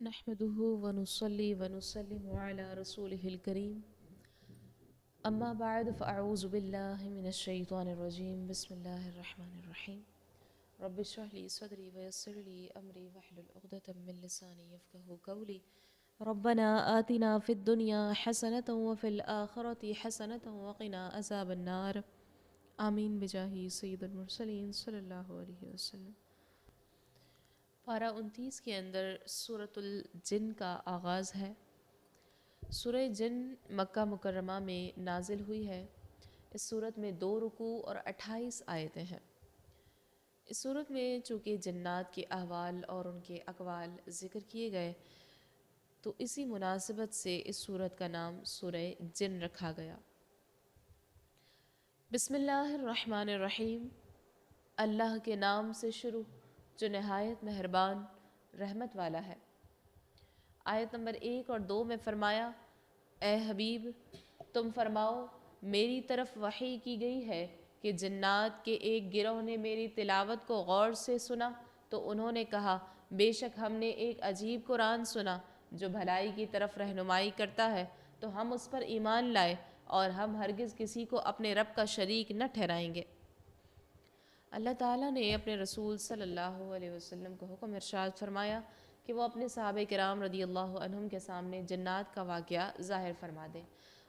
نحمده ونصلي ونسلم على رسوله الكريم أما بعد فأعوذ بالله من الشيطان الرجيم بسم الله الرحمن الرحيم رب اشرح لي صدري ويسر لي أمري واحلل عقدة من لساني يفقهوا قولي ربنا آتنا في الدنيا حسنة وفي الآخرة حسنة وقنا عذاب النار آمین بجاہ سید المرسلین صلی اللہ علیہ وسلم۔ پارہ 29 کے اندر سورۃ الجن کا آغاز ہے۔ سورہ جن مکہ مکرمہ میں نازل ہوئی ہے۔ اس سورت میں 2 رکوع اور 28 آیتیں ہیں۔ اس سورت میں چونکہ جنات کے احوال اور ان کے اقوال ذکر کیے گئے تو اسی مناسبت سے اس سورت کا نام سورہ جن رکھا گیا۔ بسم اللہ الرحمن الرحیم، اللہ کے نام سے شروع جو نہایت مہربان رحمت والا ہے۔ آیت نمبر 1 اور 2 میں فرمایا، اے حبیب تم فرماؤ میری طرف وحی کی گئی ہے کہ جنات کے ایک گروہ نے میری تلاوت کو غور سے سنا تو انہوں نے کہا بے شک ہم نے ایک عجیب قرآن سنا جو بھلائی کی طرف رہنمائی کرتا ہے تو ہم اس پر ایمان لائے اور ہم ہرگز کسی کو اپنے رب کا شریک نہ ٹھہرائیں گے۔ اللہ تعالیٰ نے اپنے رسول صلی اللہ علیہ وسلم کو حکم ارشاد فرمایا کہ وہ اپنے صحابہ کرام رضی اللہ عنہم کے سامنے جنات کا واقعہ ظاہر فرما دیں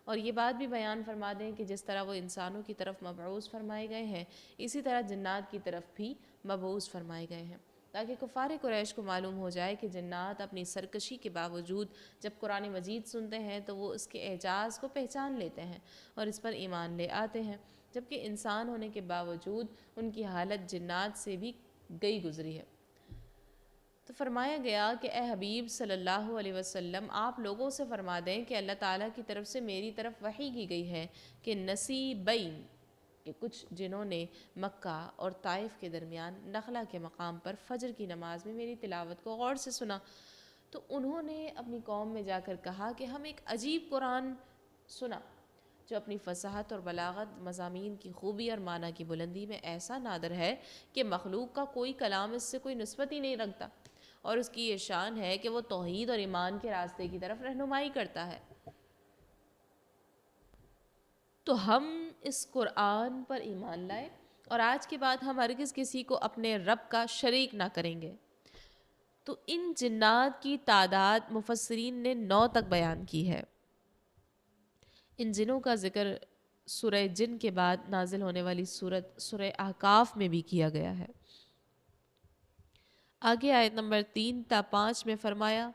اور یہ بات بھی بیان فرما دیں کہ جس طرح وہ انسانوں کی طرف مبعوث فرمائے گئے ہیں اسی طرح جنات کی طرف بھی مبعوث فرمائے گئے ہیں، تاکہ کفار قریش کو معلوم ہو جائے کہ جنات اپنی سرکشی کے باوجود جب قرآن مجید سنتے ہیں تو وہ اس کے اعجاز کو پہچان لیتے ہیں اور اس پر ایمان لے آتے ہیں، جبکہ انسان ہونے کے باوجود ان کی حالت جنات سے بھی گئی گزری ہے۔ تو فرمایا گیا کہ اے حبیب صلی اللہ علیہ وسلم آپ لوگوں سے فرما دیں کہ اللہ تعالیٰ کی طرف سے میری طرف وحی کی گئی ہے کہ نصیبین کہ کچھ جنہوں نے مکہ اور طائف کے درمیان نخلا کے مقام پر فجر کی نماز میں میری تلاوت کو غور سے سنا تو انہوں نے اپنی قوم میں جا کر کہا کہ ہم ایک عجیب قرآن سنا جو اپنی فصاحت اور بلاغت، مضامین کی خوبی اور معنی کی بلندی میں ایسا نادر ہے کہ مخلوق کا کوئی کلام اس سے کوئی نسبت ہی نہیں رکھتا، اور اس کی یہ شان ہے کہ وہ توحید اور ایمان کے راستے کی طرف رہنمائی کرتا ہے۔ تو ہم اس قرآن پر ایمان لائے اور آج کے بعد ہم ہرگز کسی کو اپنے رب کا شریک نہ کریں گے۔ تو ان جنات کی تعداد مفسرین نے 9 تک بیان کی ہے۔ ان جنوں کا ذکر سورہ جن کے بعد نازل ہونے والی سورت سورہ احقاف میں بھی کیا گیا ہے۔ آگے آیت نمبر 3 تا 5 میں فرمایا،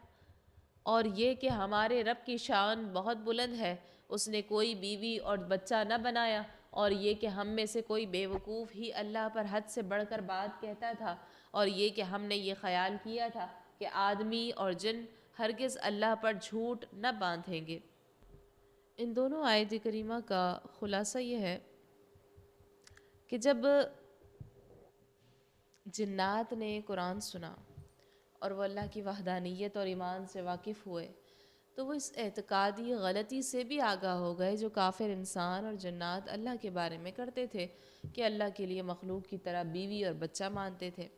اور یہ کہ ہمارے رب کی شان بہت بلند ہے، اس نے کوئی بیوی اور بچہ نہ بنایا، اور یہ کہ ہم میں سے کوئی بے وقوف ہی اللہ پر حد سے بڑھ کر بات کہتا تھا، اور یہ کہ ہم نے یہ خیال کیا تھا کہ آدمی اور جن ہرگز اللہ پر جھوٹ نہ باندھیں گے۔ ان دونوں آیت کریمہ کا خلاصہ یہ ہے کہ جب جنات نے قرآن سنا اور وہ اللہ کی وحدانیت اور ایمان سے واقف ہوئے تو وہ اس اعتقادی غلطی سے بھی آگاہ ہو گئے جو کافر انسان اور جنات اللہ کے بارے میں کرتے تھے کہ اللہ کے لیے مخلوق کی طرح بیوی اور بچہ مانتے تھے۔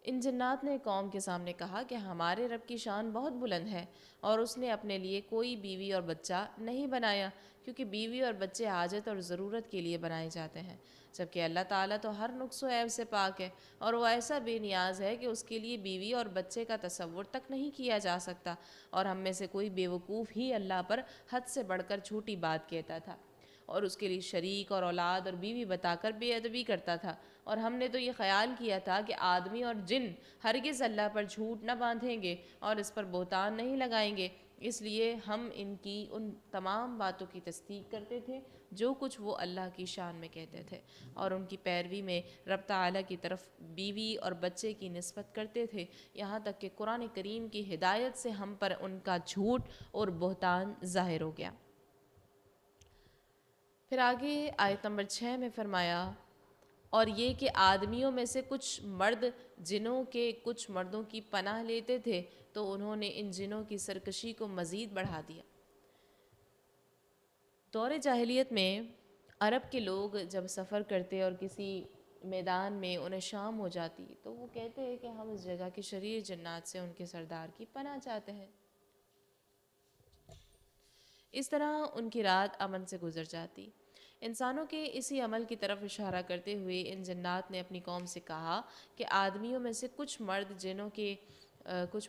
ان جنات نے قوم کے سامنے کہا کہ ہمارے رب کی شان بہت بلند ہے اور اس نے اپنے لیے کوئی بیوی اور بچہ نہیں بنایا، کیونکہ بیوی اور بچے حاجت اور ضرورت کے لیے بنائے جاتے ہیں، جبکہ اللہ تعالیٰ تو ہر نقص و عیب سے پاک ہے اور وہ ایسا بے نیاز ہے کہ اس کے لیے بیوی اور بچے کا تصور تک نہیں کیا جا سکتا، اور ہم میں سے کوئی بے وقوف ہی اللہ پر حد سے بڑھ کر جھوٹی بات کہتا تھا اور اس کے لیے شریک اور اولاد اور بیوی بتا کر بے ادبی کرتا تھا، اور ہم نے تو یہ خیال کیا تھا کہ آدمی اور جن ہرگز اللہ پر جھوٹ نہ باندھیں گے اور اس پر بہتان نہیں لگائیں گے، اس لیے ہم ان کی ان تمام باتوں کی تصدیق کرتے تھے جو کچھ وہ اللہ کی شان میں کہتے تھے، اور ان کی پیروی میں رب تعالیٰ کی طرف بیوی اور بچے کی نسبت کرتے تھے، یہاں تک کہ قرآن کریم کی ہدایت سے ہم پر ان کا جھوٹ اور بہتان ظاہر ہو گیا۔ پھر آگے آیت نمبر 6 میں فرمایا، اور یہ کہ آدمیوں میں سے کچھ مرد جنوں کے کچھ مردوں کی پناہ لیتے تھے تو انہوں نے ان جنوں کی سرکشی کو مزید بڑھا دیا۔ دور جاہلیت میں عرب کے لوگ جب سفر کرتے اور کسی میدان میں انہیں شام ہو جاتی تو وہ کہتے ہیں کہ ہم اس جگہ کے شریر جنات سے ان کے سردار کی پناہ چاہتے ہیں۔ اس طرح ان کی رات امن سے گزر جاتی۔ انسانوں کے اسی عمل کی طرف اشارہ کرتے ہوئے ان جنات نے اپنی قوم سے کہا کہ آدمیوں میں سے کچھ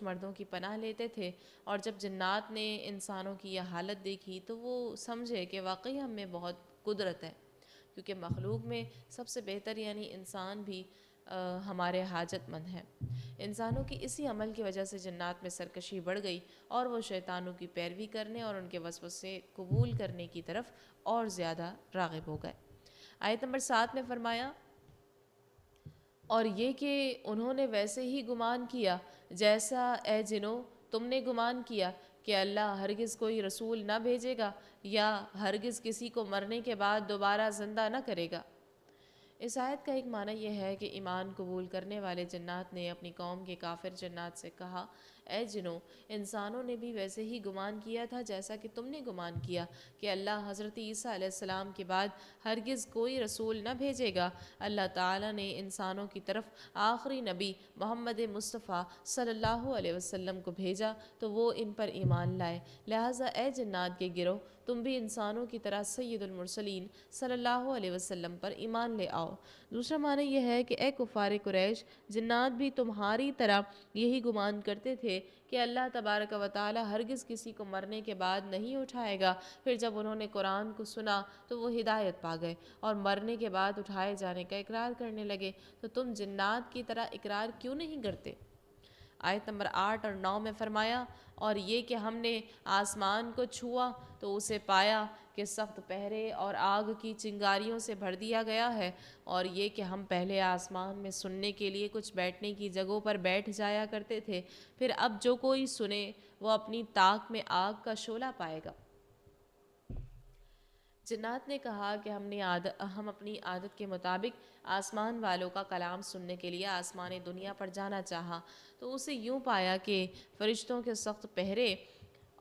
مردوں کی پناہ لیتے تھے، اور جب جنات نے انسانوں کی یہ حالت دیکھی تو وہ سمجھے کہ واقعی ہم میں بہت قدرت ہے، کیونکہ مخلوق میں سب سے بہتر یعنی انسان بھی ہمارے حاجت مند ہیں۔ انسانوں کی اسی عمل کی وجہ سے جنات میں سرکشی بڑھ گئی اور وہ شیطانوں کی پیروی کرنے اور ان کے وسوسے قبول کرنے کی طرف اور زیادہ راغب ہو گئے۔ آیت نمبر 7 میں فرمایا، اور یہ کہ انہوں نے ویسے ہی گمان کیا جیسا اے جنوں تم نے گمان کیا کہ اللہ ہرگز کوئی رسول نہ بھیجے گا یا ہرگز کسی کو مرنے کے بعد دوبارہ زندہ نہ کرے گا۔ اس آیت کا ایک معنی یہ ہے کہ ایمان قبول کرنے والے جنات نے اپنی قوم کے کافر جنات سے کہا، اے جنوں، انسانوں نے بھی ویسے ہی گمان کیا تھا جیسا کہ تم نے گمان کیا کہ اللہ حضرت عیسیٰ علیہ السلام کے بعد ہرگز کوئی رسول نہ بھیجے گا۔ اللہ تعالیٰ نے انسانوں کی طرف آخری نبی محمد مصطفیٰ صلی اللہ علیہ وسلم کو بھیجا تو وہ ان پر ایمان لائے، لہٰذا اے جنات کے گروہ تم بھی انسانوں کی طرح سید المرسلین صلی اللہ علیہ وسلم پر ایمان لے آؤ۔ دوسرا معنی یہ ہے کہ اے کفار قریش، جنات بھی تمہاری طرح یہی گمان کرتے تھے کہ اللہ تبارک و تعالی ہرگز کسی کو مرنے کے بعد نہیں اٹھائے گا۔ پھر جب انہوں نے قرآن کو سنا تو وہ ہدایت پا گئے اور مرنے کے بعد اٹھائے جانے کا اقرار کرنے لگے، تو تم جنات کی طرح اقرار کیوں نہیں کرتے؟ آیت نمبر 8 اور 9 میں فرمایا، اور یہ کہ ہم نے آسمان کو چھوا تو اسے پایا کہ سخت پہرے اور آگ کی چنگاریوں سے بھر دیا گیا ہے، اور یہ کہ ہم پہلے آسمان میں سننے کے لیے کچھ بیٹھنے کی جگہوں پر بیٹھ جایا کرتے تھے، پھر اب جو کوئی سنے وہ اپنی طاق میں آگ کا شعلہ پائے گا۔ جنات نے کہا کہ ہم اپنی عادت کے مطابق آسمان والوں کا کلام سننے کے لیے آسمان دنیا پر جانا چاہا تو اسے یوں پایا کہ فرشتوں کے سخت پہرے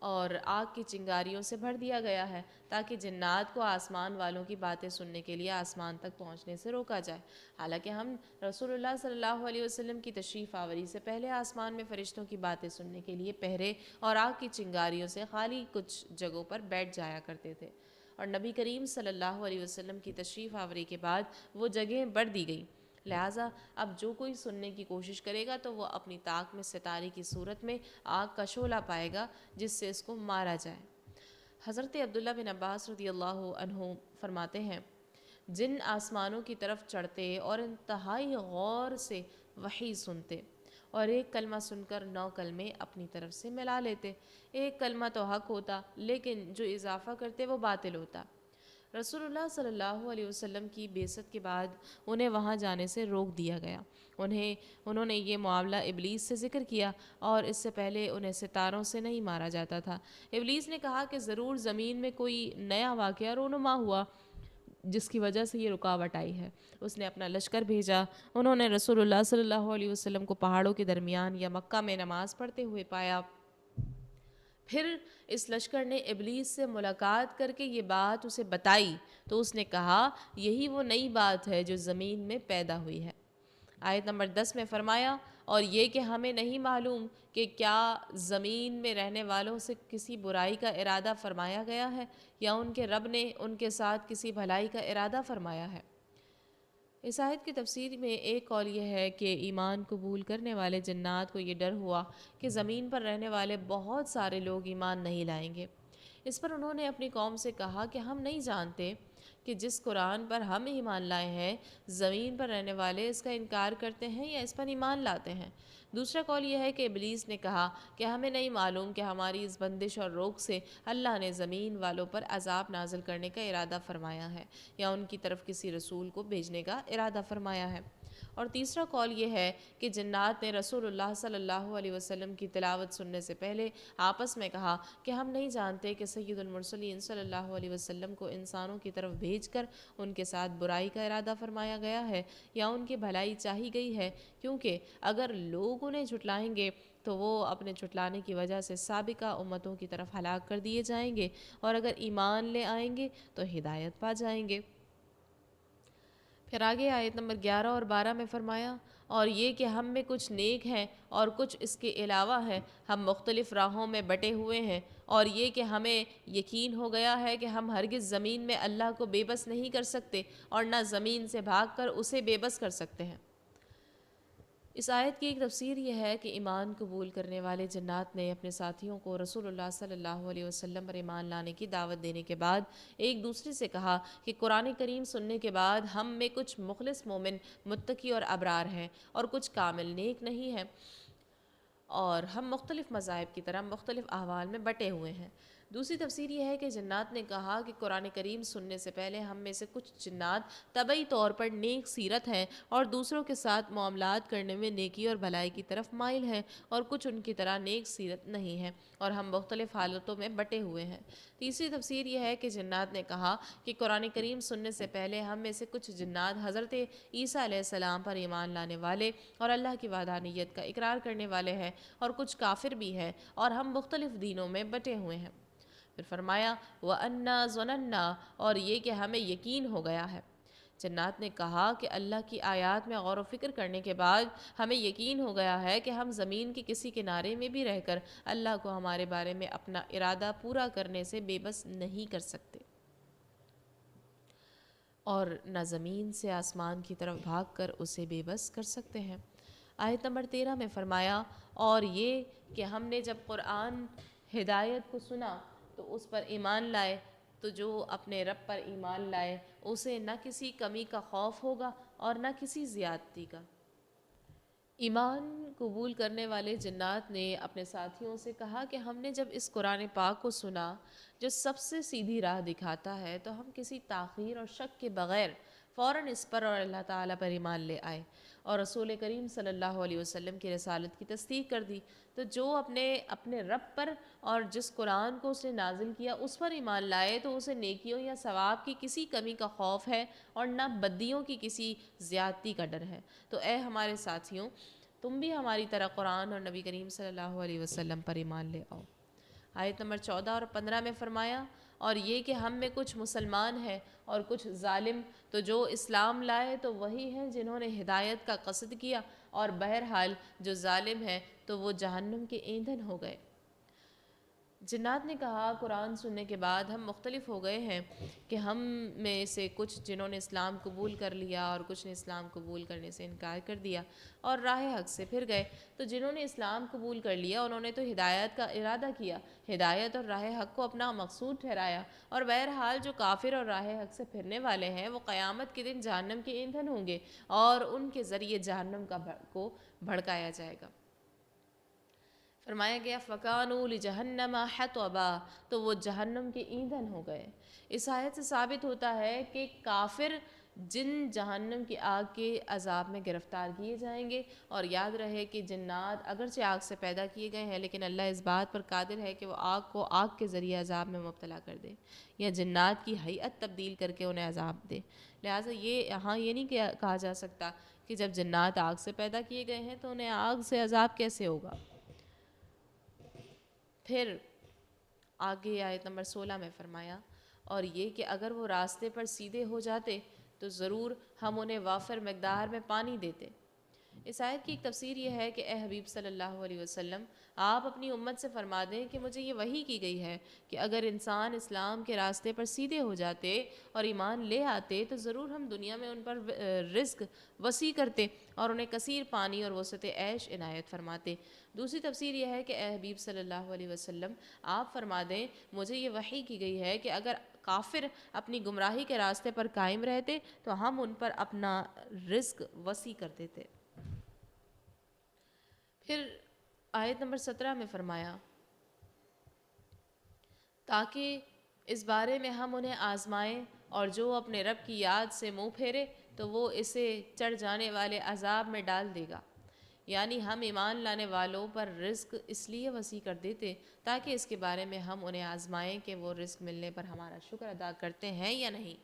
اور آگ کی چنگاریوں سے بھر دیا گیا ہے، تاکہ جنات کو آسمان والوں کی باتیں سننے کے لیے آسمان تک پہنچنے سے روکا جائے۔ حالانکہ ہم رسول اللہ صلی اللہ علیہ وسلم کی تشریف آوری سے پہلے آسمان میں فرشتوں کی باتیں سننے کے لیے پہرے اور آگ کی چنگاریوں سے خالی کچھ جگہوں پر بیٹھ جایا کرتے تھے، اور نبی کریم صلی اللہ علیہ وسلم کی تشریف آوری کے بعد وہ جگہیں بڑھ دی گئیں، لہٰذا اب جو کوئی سننے کی کوشش کرے گا تو وہ اپنی طاق میں ستارے کی صورت میں آگ کا شعلہ پائے گا جس سے اس کو مارا جائے۔ حضرت عبداللہ بن عباس رضی اللہ عنہ فرماتے ہیں، جن آسمانوں کی طرف چڑھتے اور انتہائی غور سے وحی سنتے اور ایک کلمہ سن کر 9 کلمے اپنی طرف سے ملا لیتے، ایک کلمہ تو حق ہوتا لیکن جو اضافہ کرتے وہ باطل ہوتا۔ رسول اللہ صلی اللہ علیہ وسلم کی بعثت کے بعد انہیں وہاں جانے سے روک دیا گیا۔ انہوں نے یہ معاملہ ابلیس سے ذکر کیا، اور اس سے پہلے انہیں ستاروں سے نہیں مارا جاتا تھا۔ ابلیس نے کہا کہ ضرور زمین میں کوئی نیا واقعہ رونما ہوا جس کی وجہ سے یہ رکاوٹ آئی ہے۔ اس نے اپنا لشکر بھیجا، انہوں نے رسول اللہ صلی اللہ علیہ وسلم کو پہاڑوں کے درمیان یا مکہ میں نماز پڑھتے ہوئے پایا۔ پھر اس لشکر نے ابلیس سے ملاقات کر کے یہ بات اسے بتائی تو اس نے کہا یہی وہ نئی بات ہے جو زمین میں پیدا ہوئی ہے۔ آیت نمبر 10 میں فرمایا، اور یہ کہ ہمیں نہیں معلوم کہ کیا زمین میں رہنے والوں سے کسی برائی کا ارادہ فرمایا گیا ہے یا ان کے رب نے ان کے ساتھ کسی بھلائی کا ارادہ فرمایا ہے۔ اس آیت کی تفسیر میں ایک قول یہ ہے کہ ایمان قبول کرنے والے جنات کو یہ ڈر ہوا کہ زمین پر رہنے والے بہت سارے لوگ ایمان نہیں لائیں گے۔ اس پر انہوں نے اپنی قوم سے کہا کہ ہم نہیں جانتے کہ جس قرآن پر ہم ایمان لائے ہیں زمین پر رہنے والے اس کا انکار کرتے ہیں یا اس پر ایمان لاتے ہیں۔ دوسرا قول یہ ہے کہ ابلیس نے کہا کہ ہمیں نہیں معلوم کہ ہماری اس بندش اور روک سے اللہ نے زمین والوں پر عذاب نازل کرنے کا ارادہ فرمایا ہے یا ان کی طرف کسی رسول کو بھیجنے کا ارادہ فرمایا ہے۔ اور تیسرا قول یہ ہے کہ جنات نے رسول اللہ صلی اللہ علیہ وسلم کی تلاوت سننے سے پہلے آپس میں کہا کہ ہم نہیں جانتے کہ سید المرسلین صلی اللہ علیہ وسلم کو انسانوں کی طرف بھیج کر ان کے ساتھ برائی کا ارادہ فرمایا گیا ہے یا ان کی بھلائی چاہی گئی ہے، کیونکہ اگر لوگ انہیں جھٹلائیں گے تو وہ اپنے جھٹلانے کی وجہ سے سابقہ امتوں کی طرف ہلاک کر دیے جائیں گے، اور اگر ایمان لے آئیں گے تو ہدایت پا جائیں گے۔ پھر آگے آیت نمبر 11 اور 12 میں فرمایا اور یہ کہ ہم میں کچھ نیک ہیں اور کچھ اس کے علاوہ ہیں، ہم مختلف راہوں میں بٹے ہوئے ہیں، اور یہ کہ ہمیں یقین ہو گیا ہے کہ ہم ہرگز زمین میں اللہ کو بے بس نہیں کر سکتے اور نہ زمین سے بھاگ کر اسے بے بس کر سکتے ہیں۔ اس آیت کی ایک تفسیر یہ ہے کہ ایمان قبول کرنے والے جنات نے اپنے ساتھیوں کو رسول اللہ صلی اللہ علیہ وسلم پر ایمان لانے کی دعوت دینے کے بعد ایک دوسرے سے کہا کہ قرآن کریم سننے کے بعد ہم میں کچھ مخلص مومن متقی اور ابرار ہیں اور کچھ کامل نیک نہیں ہیں، اور ہم مختلف مذاہب کی طرح مختلف احوال میں بٹے ہوئے ہیں۔ دوسری تفسیر یہ ہے کہ جنات نے کہا کہ قرآن کریم سننے سے پہلے ہم میں سے کچھ جنات طبعی طور پر نیک سیرت ہیں اور دوسروں کے ساتھ معاملات کرنے میں نیکی اور بھلائی کی طرف مائل ہیں، اور کچھ ان کی طرح نیک سیرت نہیں ہیں اور ہم مختلف حالتوں میں بٹے ہوئے ہیں۔ تیسری تفسیر یہ ہے کہ جنات نے کہا کہ قرآن کریم سننے سے پہلے ہم میں سے کچھ جنات حضرت عیسیٰ علیہ السلام پر ایمان لانے والے اور اللہ کی وحدانیت کا اقرار کرنے والے ہیں، اور کچھ کافر بھی ہیں، اور ہم مختلف دینوں میں بٹے ہوئے ہیں۔ پھر فرمایا وَأَنَّا ظَنَنَّا، اور یہ کہ ہمیں یقین ہو گیا ہے۔ جنات نے کہا کہ اللہ کی آیات میں غور و فکر کرنے کے بعد ہمیں یقین ہو گیا ہے کہ ہم زمین کے کسی کنارے میں بھی رہ کر اللہ کو ہمارے بارے میں اپنا ارادہ پورا کرنے سے بے بس نہیں کر سکتے، اور نہ زمین سے آسمان کی طرف بھاگ کر اسے بے بس کر سکتے ہیں۔ آیت نمبر 13 میں فرمایا اور یہ کہ ہم نے جب قرآن ہدایت کو سنا تو اس پر ایمان لائے، تو جو اپنے رب پر ایمان لائے اسے نہ کسی کمی کا خوف ہوگا اور نہ کسی زیادتی کا۔ ایمان قبول کرنے والے جنات نے اپنے ساتھیوں سے کہا کہ ہم نے جب اس قرآن پاک کو سنا جو سب سے سیدھی راہ دکھاتا ہے، تو ہم کسی تاخیر اور شک کے بغیر فوراً اس پر اور اللہ تعالیٰ پر ایمان لے آئے اور رسول کریم صلی اللہ علیہ وسلم کی رسالت کی تصدیق کر دی۔ تو جو اپنے رب پر اور جس قرآن کو اس نے نازل کیا اس پر ایمان لائے، تو اسے نیکیوں یا ثواب کی کسی کمی کا خوف ہے اور نہ بدیوں کی کسی زیادتی کا ڈر ہے۔ تو اے ہمارے ساتھیوں، تم بھی ہماری طرح قرآن اور نبی کریم صلی اللہ علیہ وسلم پر ایمان لے آؤ۔ آیت نمبر 14 اور 15 میں فرمایا اور یہ کہ ہم میں کچھ مسلمان ہیں اور کچھ ظالم، تو جو اسلام لائے تو وہی ہیں جنہوں نے ہدایت کا قصد کیا، اور بہرحال جو ظالم ہیں تو وہ جہنم کے ایندھن ہو گئے۔ جنات نے کہا قرآن سننے کے بعد ہم مختلف ہو گئے ہیں کہ ہم میں سے کچھ جنہوں نے اسلام قبول کر لیا اور کچھ نے اسلام قبول کرنے سے انکار کر دیا اور راہ حق سے پھر گئے۔ تو جنہوں نے اسلام قبول کر لیا انہوں نے تو ہدایت کا ارادہ کیا، ہدایت اور راہ حق کو اپنا مقصود ٹھہرایا، اور بہرحال جو کافر اور راہ حق سے پھرنے والے ہیں وہ قیامت کے دن جہنم کے ایندھن ہوں گے اور ان کے ذریعے جہنم کو بھڑکایا جائے گا۔ فرمایا گیا فَكَانُوا لِجَهَنَّمَ حَطَبًا، تو وہ جہنم کے ایندھن ہو گئے۔ اس آیت سے ثابت ہوتا ہے کہ کافر جن جہنم کی آگ کے عذاب میں گرفتار کیے جائیں گے، اور یاد رہے کہ جنات اگرچہ آگ سے پیدا کیے گئے ہیں لیکن اللہ اس بات پر قادر ہے کہ وہ آگ کو آگ کے ذریعے عذاب میں مبتلا کر دے یا جنات کی ہیئت تبدیل کر کے انہیں عذاب دے۔ لہٰذا یہ نہیں کہا جا سکتا کہ جب جنات آگ سے پیدا کیے گئے ہیں تو انہیں آگ سے عذاب کیسے ہوگا۔ پھر آگے آیت نمبر 16 میں فرمایا اور یہ کہ اگر وہ راستے پر سیدھے ہو جاتے تو ضرور ہم انہیں وافر مقدار میں پانی دیتے۔ اس آیت کی ایک تفسیر یہ ہے کہ اے حبیب صلی اللہ علیہ وسلم، آپ اپنی امت سے فرما دیں کہ مجھے یہ وحی کی گئی ہے کہ اگر انسان اسلام کے راستے پر سیدھے ہو جاتے اور ایمان لے آتے تو ضرور ہم دنیا میں ان پر رزق وسیع کرتے اور انہیں کثیر پانی اور وسعت عیش عنایت فرماتے۔ دوسری تفسیر یہ ہے کہ اے حبیب صلی اللہ علیہ وسلم، آپ فرما دیں مجھے یہ وحی کی گئی ہے کہ اگر کافر اپنی گمراہی کے راستے پر قائم رہتے تو ہم ان پر اپنا رزق وسیع کر دیتے۔ پھر آیت نمبر 17 میں فرمایا تاکہ اس بارے میں ہم انہیں آزمائیں، اور جو اپنے رب کی یاد سے منہ پھیرے تو وہ اسے چڑھ جانے والے عذاب میں ڈال دے گا۔ یعنی ہم ایمان لانے والوں پر رزق اس لیے وسیع کر دیتے تاکہ اس کے بارے میں ہم انہیں آزمائیں کہ وہ رزق ملنے پر ہمارا شکر ادا کرتے ہیں یا نہیں،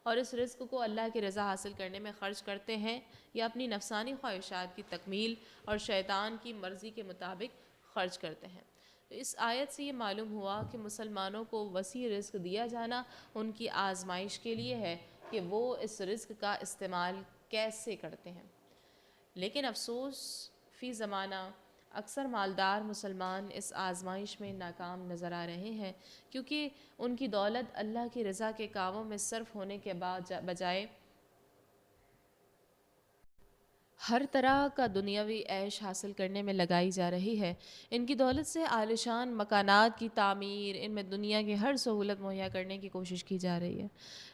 اور اس رزق کو اللہ کی رضا حاصل کرنے میں خرچ کرتے ہیں یا اپنی نفسانی خواہشات کی تکمیل اور شیطان کی مرضی کے مطابق خرچ کرتے ہیں۔ تو اس آیت سے یہ معلوم ہوا کہ مسلمانوں کو وسیع رزق دیا جانا ان کی آزمائش کے لیے ہے کہ وہ اس رزق کا استعمال کیسے کرتے ہیں۔ لیکن افسوس فی زمانہ اکثر مالدار مسلمان اس آزمائش میں ناکام نظر آ رہے ہیں، کیونکہ ان کی دولت اللہ کی رضا کے کاموں میں صرف ہونے کے بجائے ہر طرح کا دنیاوی عیش حاصل کرنے میں لگائی جا رہی ہے۔ ان کی دولت سے عالیشان مکانات کی تعمیر، ان میں دنیا کی ہر سہولت مہیا کرنے کی کوشش کی جا رہی ہے۔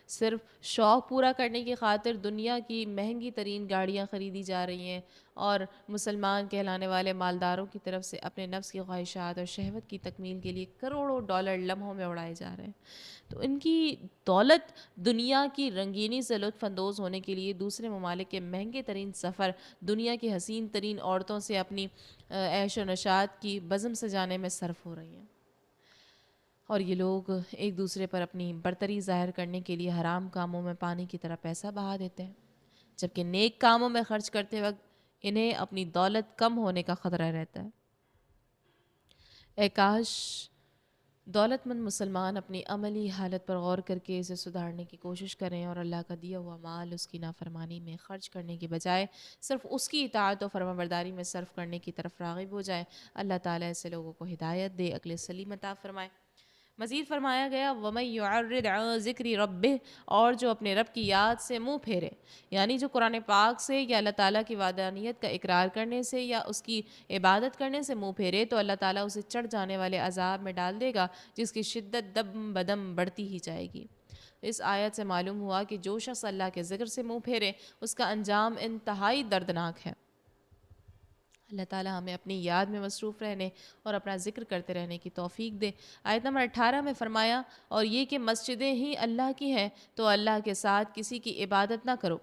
صرف شوق پورا کرنے کی خاطر دنیا کی مہنگی ترین گاڑیاں خریدی جا رہی ہیں، اور مسلمان کہلانے والے مالداروں کی طرف سے اپنے نفس کی خواہشات اور شہوت کی تکمیل کے لیے کروڑوں ڈالر لمحوں میں اڑائے جا رہے ہیں۔ تو ان کی دولت دنیا کی رنگینی سے لطف اندوز ہونے کے لیے دوسرے ممالک کے مہنگے ترین سفر، دنیا کی حسین ترین عورتوں سے اپنی عیش و نشاط کی بزم سجانے میں صرف ہو رہی ہیں، اور یہ لوگ ایک دوسرے پر اپنی برتری ظاہر کرنے کے لیے حرام کاموں میں پانی کی طرح پیسہ بہا دیتے ہیں، جبکہ نیک کاموں میں خرچ کرتے وقت انہیں اپنی دولت کم ہونے کا خطرہ رہتا ہے۔ اے کاش دولت مند مسلمان اپنی عملی حالت پر غور کر کے اسے سدھارنے کی کوشش کریں، اور اللہ کا دیا ہوا مال اس کی نافرمانی میں خرچ کرنے کی بجائے صرف اس کی اطاعت و فرمانبرداری میں صرف کرنے کی طرف راغب ہو جائیں۔ اللہ تعالیٰ ایسے لوگوں کو ہدایت دے، عقل سلیم عطا فرمائے۔ مزید فرمایا گیا وَمَن يُعَرِّضْ عَن ذِكْرِ رَبِّهِ، اور جو اپنے رب کی یاد سے منہ پھیرے، یعنی جو قرآن پاک سے یا اللہ تعالیٰ کی وحدانیت کا اقرار کرنے سے یا اس کی عبادت کرنے سے منہ پھیرے، تو اللہ تعالیٰ اسے چڑھ جانے والے عذاب میں ڈال دے گا جس کی شدت دم بدم بڑھتی ہی جائے گی۔ اس آیت سے معلوم ہوا کہ جو شخص اللہ کے ذکر سے منہ پھیرے اس کا انجام انتہائی دردناک ہے۔ اللہ تعالیٰ ہمیں اپنی یاد میں مصروف رہنے اور اپنا ذکر کرتے رہنے کی توفیق دے۔ آیت نمبر 18 میں فرمایا اور یہ کہ مسجدیں ہی اللہ کی ہیں تو اللہ کے ساتھ کسی کی عبادت نہ کرو،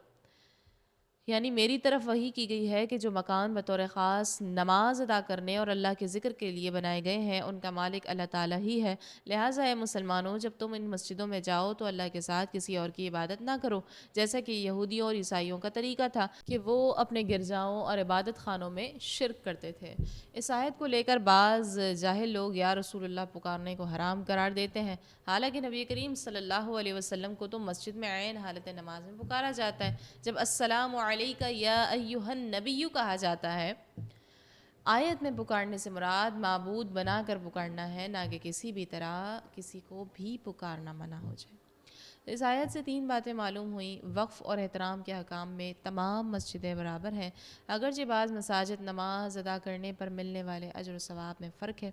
یعنی میری طرف وحی کی گئی ہے کہ جو مکان بطور خاص نماز ادا کرنے اور اللہ کے ذکر کے لیے بنائے گئے ہیں ان کا مالک اللہ تعالیٰ ہی ہے۔ لہٰذا اے مسلمانوں، جب تم ان مسجدوں میں جاؤ تو اللہ کے ساتھ کسی اور کی عبادت نہ کرو، جیسا کہ یہودیوں اور عیسائیوں کا طریقہ تھا کہ وہ اپنے گرجاؤں اور عبادت خانوں میں شرک کرتے تھے۔ اس آیت کو لے کر بعض جاہل لوگ یا رسول اللہ پکارنے کو حرام قرار دیتے ہیں، حالانکہ نبی کریم صلی اللہ علیہ وسلم کو تو مسجد میں عین حالت نماز میں پکارا جاتا ہے۔ جب السلام علیکہ یا ایہا النبی کہا جاتا ہے، آیت میں پکارنے سے مراد معبود بنا کر پکارنا ہے، نہ کہ کسی بھی طرح کسی کو بھی پکارنا منع ہو جائے۔ اس آیت سے 3 باتیں معلوم ہوئیں۔ وقف اور احترام کے حکام میں تمام مسجدیں برابر ہیں، اگرچہ بعض مساجد نماز ادا کرنے پر ملنے والے اجر و ثواب میں فرق ہے۔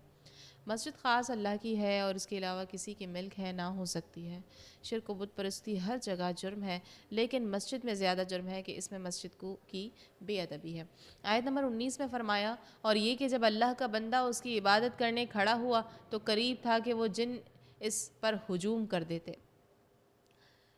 مسجد خاص اللہ کی ہے اور اس کے علاوہ کسی کی ملک ہے نہ ہو سکتی ہے۔ شرک و بت پرستی ہر جگہ جرم ہے، لیکن مسجد میں زیادہ جرم ہے کہ اس میں مسجد کی بے ادبی ہے۔ آیت نمبر 19 میں فرمایا اور یہ کہ جب اللہ کا بندہ اس کی عبادت کرنے کھڑا ہوا تو قریب تھا کہ وہ جن اس پر ہجوم کر دیتے،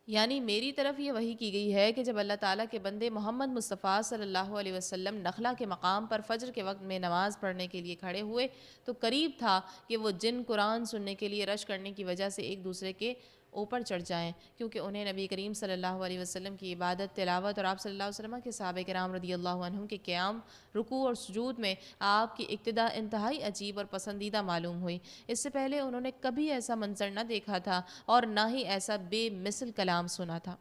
یعنی میری طرف یہ وحی کی گئی ہے کہ جب اللہ تعالیٰ کے بندے محمد مصطفیٰ صلی اللہ علیہ وسلم نخلا کے مقام پر فجر کے وقت میں نماز پڑھنے کے لیے کھڑے ہوئے تو قریب تھا کہ وہ جن قرآن سننے کے لیے رش کرنے کی وجہ سے ایک دوسرے کے اوپر چڑھ جائیں، کیونکہ انہیں نبی کریم صلی اللہ علیہ وسلم کی عبادت، تلاوت اور آپ صلی اللہ علیہ وسلم کے صحابہ کرام رضی اللہ عنہم کے قیام، رکوع اور سجود میں آپ کی اقتداء انتہائی عجیب اور پسندیدہ معلوم ہوئی۔ اس سے پہلے انہوں نے کبھی ایسا منظر نہ دیکھا تھا اور نہ ہی ایسا بے مثل کلام سنا تھا۔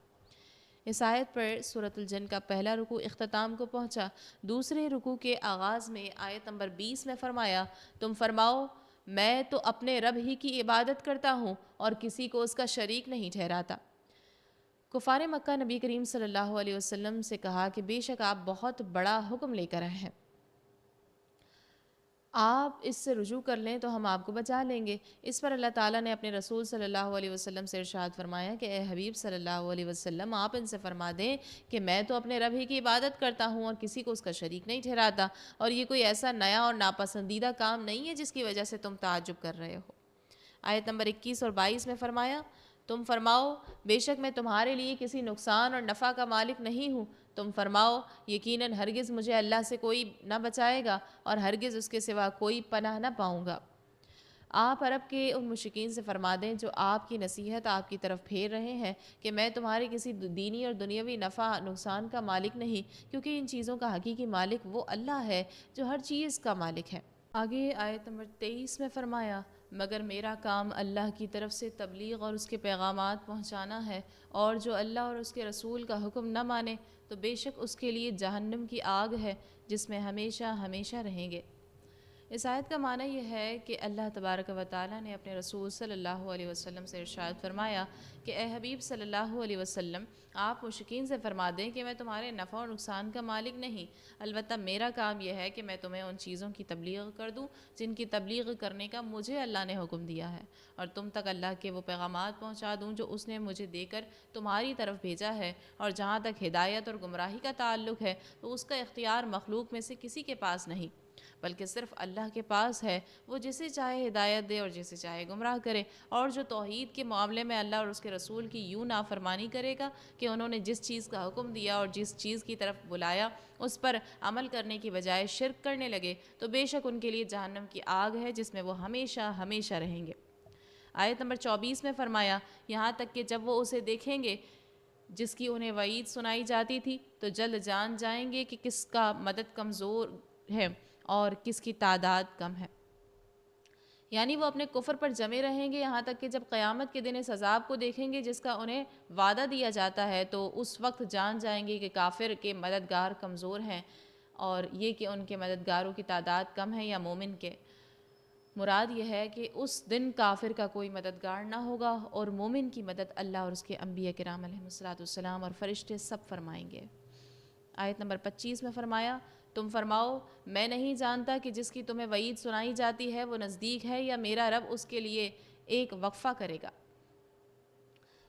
اس آیت پر سورۃ الجن کا پہلا رکوع اختتام کو پہنچا۔ دوسرے رکوع کے آغاز میں آیت نمبر 20 میں فرمایا تم فرماؤ میں تو اپنے رب ہی کی عبادت کرتا ہوں اور کسی کو اس کا شریک نہیں ٹھہراتا۔ کفار مکہ نبی کریم صلی اللہ علیہ وسلم سے کہا کہ بے شک آپ بہت بڑا حکم لے کر آئے ہیں، آپ اس سے رجوع کر لیں تو ہم آپ کو بچا لیں گے۔ اس پر اللہ تعالیٰ نے اپنے رسول صلی اللہ علیہ وسلم سے ارشاد فرمایا کہ اے حبیب صلی اللہ علیہ وسلم آپ ان سے فرما دیں کہ میں تو اپنے رب ہی کی عبادت کرتا ہوں اور کسی کو اس کا شریک نہیں ٹھہراتا، اور یہ کوئی ایسا نیا اور ناپسندیدہ کام نہیں ہے جس کی وجہ سے تم تعجب کر رہے ہو۔ آیت نمبر 21 اور 22 میں فرمایا تم فرماؤ بے شک میں تمہارے لیے کسی نقصان اور نفع کا مالک نہیں ہوں، تم فرماؤ یقیناً ہرگز مجھے اللہ سے کوئی نہ بچائے گا اور ہرگز اس کے سوا کوئی پناہ نہ پاؤں گا۔ آپ عرب کے ان مشرکین سے فرما دیں جو آپ کی نصیحت آپ کی طرف پھیر رہے ہیں کہ میں تمہارے کسی دینی اور دنیاوی نفع نقصان کا مالک نہیں، کیونکہ ان چیزوں کا حقیقی مالک وہ اللہ ہے جو ہر چیز کا مالک ہے۔ آگے آیت نمبر 23 میں فرمایا مگر میرا کام اللہ کی طرف سے تبلیغ اور اس کے پیغامات پہنچانا ہے، اور جو اللہ اور اس کے رسول کا حکم نہ مانے تو بے شک اس کے لیے جہنم کی آگ ہے جس میں ہمیشہ ہمیشہ رہیں گے۔ اس آیت کا معنی یہ ہے کہ اللہ تبارک و تعالیٰ نے اپنے رسول صلی اللہ علیہ وسلم سے ارشاد فرمایا کہ اے حبیب صلی اللہ علیہ وسلم، آپ مشرکین سے فرما دیں کہ میں تمہارے نفع اور نقصان کا مالک نہیں، البتہ میرا کام یہ ہے کہ میں تمہیں ان چیزوں کی تبلیغ کر دوں جن کی تبلیغ کرنے کا مجھے اللہ نے حکم دیا ہے، اور تم تک اللہ کے وہ پیغامات پہنچا دوں جو اس نے مجھے دے کر تمہاری طرف بھیجا ہے، اور جہاں تک ہدایت اور گمراہی کا تعلق ہے تو اس کا اختیار مخلوق میں سے کسی کے پاس نہیں، بلکہ صرف اللہ کے پاس ہے، وہ جسے چاہے ہدایت دے اور جسے چاہے گمراہ کرے۔ اور جو توحید کے معاملے میں اللہ اور اس کے رسول کی یوں نافرمانی کرے گا کہ انہوں نے جس چیز کا حکم دیا اور جس چیز کی طرف بلایا اس پر عمل کرنے کی بجائے شرک کرنے لگے تو بے شک ان کے لیے جہنم کی آگ ہے جس میں وہ ہمیشہ ہمیشہ رہیں گے۔ آیت نمبر 24 میں فرمایا، یہاں تک کہ جب وہ اسے دیکھیں گے جس کی انہیں وعید سنائی جاتی تھی تو جلد جان جائیں گے کہ کس کا مدد کمزور ہے اور کس کی تعداد کم ہے، یعنی وہ اپنے کفر پر جمے رہیں گے یہاں تک کہ جب قیامت کے دن اس عذاب کو دیکھیں گے جس کا انہیں وعدہ دیا جاتا ہے تو اس وقت جان جائیں گے کہ کافر کے مددگار کمزور ہیں، اور یہ کہ ان کے مددگاروں کی تعداد کم ہے یا مومن کے۔ مراد یہ ہے کہ اس دن کافر کا کوئی مددگار نہ ہوگا اور مومن کی مدد اللہ اور اس کے انبیاء کرام علیہ السلام اور فرشتے سب فرمائیں گے۔ آیت نمبر 25 میں فرمایا، تم فرماؤ میں نہیں جانتا کہ جس کی تمہیں وعید سنائی جاتی ہے وہ نزدیک ہے یا میرا رب اس کے لیے ایک وقفہ کرے گا۔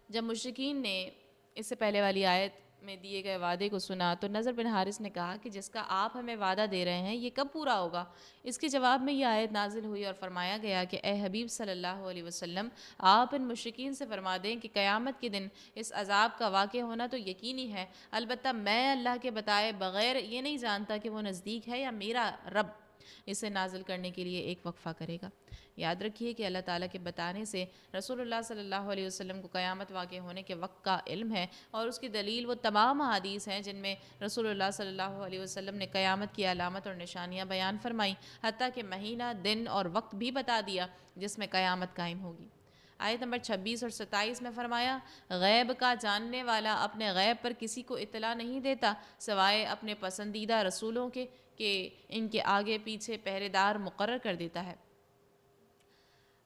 جب مشرکین نے اس سے پہلے والی آیت میں دیے گئے وعدے کو سنا تو نضر بن حارث نے کہا کہ جس کا آپ ہمیں وعدہ دے رہے ہیں یہ کب پورا ہوگا؟ اس کے جواب میں یہ آیت نازل ہوئی اور فرمایا گیا کہ اے حبیب صلی اللہ علیہ وسلم، آپ ان مشرکین سے فرما دیں کہ قیامت کے دن اس عذاب کا واقع ہونا تو یقینی ہے، البتہ میں اللہ کے بتائے بغیر یہ نہیں جانتا کہ وہ نزدیک ہے یا میرا رب اسے نازل کرنے کے لیے ایک وقفہ کرے گا۔ یاد رکھیے کہ اللہ تعالیٰ کے بتانے سے رسول اللہ صلی اللہ علیہ وسلم کو قیامت واقع ہونے کے وقت کا علم ہے، اور اس کی دلیل وہ تمام احادیث ہیں جن میں رسول اللہ صلی اللہ علیہ وسلم نے قیامت کی علامت اور نشانیاں بیان فرمائیں، حتیٰ کہ مہینہ، دن اور وقت بھی بتا دیا جس میں قیامت قائم ہوگی۔ آیت نمبر 26 اور 27 میں فرمایا، غیب کا جاننے والا اپنے غیب پر کسی کو اطلاع نہیں دیتا سوائے اپنے پسندیدہ رسولوں کے کہ ان کے آگے پیچھے پہرے دار مقرر کر دیتا ہے۔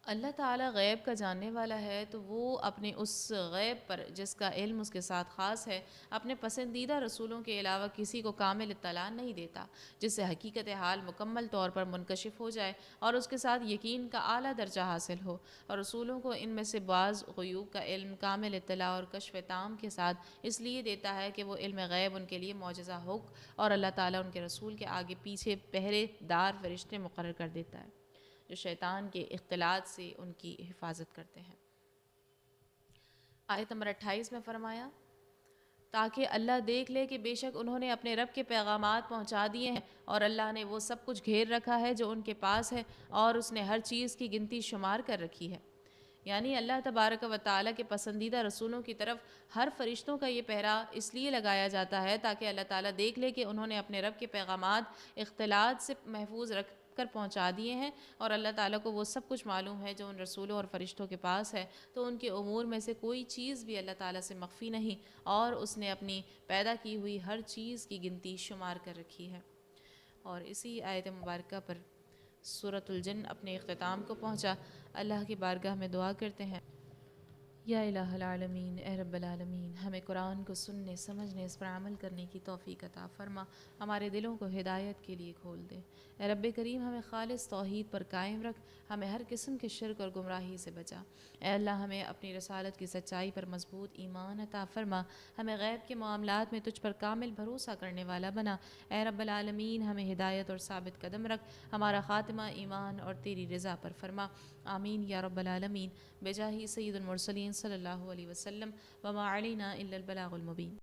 اللہ تعالیٰ غیب کا جاننے والا ہے تو وہ اپنے اس غیب پر جس کا علم اس کے ساتھ خاص ہے اپنے پسندیدہ رسولوں کے علاوہ کسی کو کامل اطلاع نہیں دیتا، جس سے حقیقت حال مکمل طور پر منکشف ہو جائے اور اس کے ساتھ یقین کا اعلیٰ درجہ حاصل ہو، اور رسولوں کو ان میں سے بعض غیوب کا علم کامل اطلاع اور کشف تام کے ساتھ اس لیے دیتا ہے کہ وہ علم غیب ان کے لیے معجزہ ہو، اور اللہ تعالیٰ ان کے رسول کے آگے پیچھے پہرے دار فرشتے مقرر کر دیتا ہے جو شیطان کے اختلاط سے ان کی حفاظت کرتے ہیں۔ آیت نمبر 28 میں فرمایا، تاکہ اللہ دیکھ لے کہ بے شک انہوں نے اپنے رب کے پیغامات پہنچا دیے ہیں اور اللہ نے وہ سب کچھ گھیر رکھا ہے جو ان کے پاس ہے، اور اس نے ہر چیز کی گنتی شمار کر رکھی ہے۔ یعنی اللہ تبارک و تعالیٰ کے پسندیدہ رسولوں کی طرف ہر فرشتوں کا یہ پہرا اس لیے لگایا جاتا ہے تاکہ اللہ تعالیٰ دیکھ لے کہ انہوں نے اپنے رب کے پیغامات اختلاط سے محفوظ رکھ کر پہنچا دیے ہیں، اور اللہ تعالیٰ کو وہ سب کچھ معلوم ہے جو ان رسولوں اور فرشتوں کے پاس ہے، تو ان کے امور میں سے کوئی چیز بھی اللہ تعالیٰ سے مخفی نہیں، اور اس نے اپنی پیدا کی ہوئی ہر چیز کی گنتی شمار کر رکھی ہے۔ اور اسی آیت مبارکہ پر سورۃ الجن اپنے اختتام کو پہنچا۔ اللہ کی بارگاہ میں دعا کرتے ہیں، یا الہ العالمین، اے رب العالمین، ہمیں قرآن کو سننے، سمجھنے، اس پر عمل کرنے کی توفیق عطا فرما، ہمارے دلوں کو ہدایت کے لیے کھول دے۔ اے رب کریم، ہمیں خالص توحید پر قائم رکھ، ہمیں ہر قسم کے شرک اور گمراہی سے بچا۔ اے اللہ، ہمیں اپنی رسالت کی سچائی پر مضبوط ایمان عطا فرما، ہمیں غیب کے معاملات میں تجھ پر کامل بھروسہ کرنے والا بنا۔ اے رب العالمین، ہمیں ہدایت اور ثابت قدم رکھ، ہمارا خاتمہ ایمان اور تیری رضا پر فرما۔ آمین یا رب العالمین، بجاہ سید المرسلین صلی اللہ علیہ وسلم، وما علینا الا البلاغ المبین۔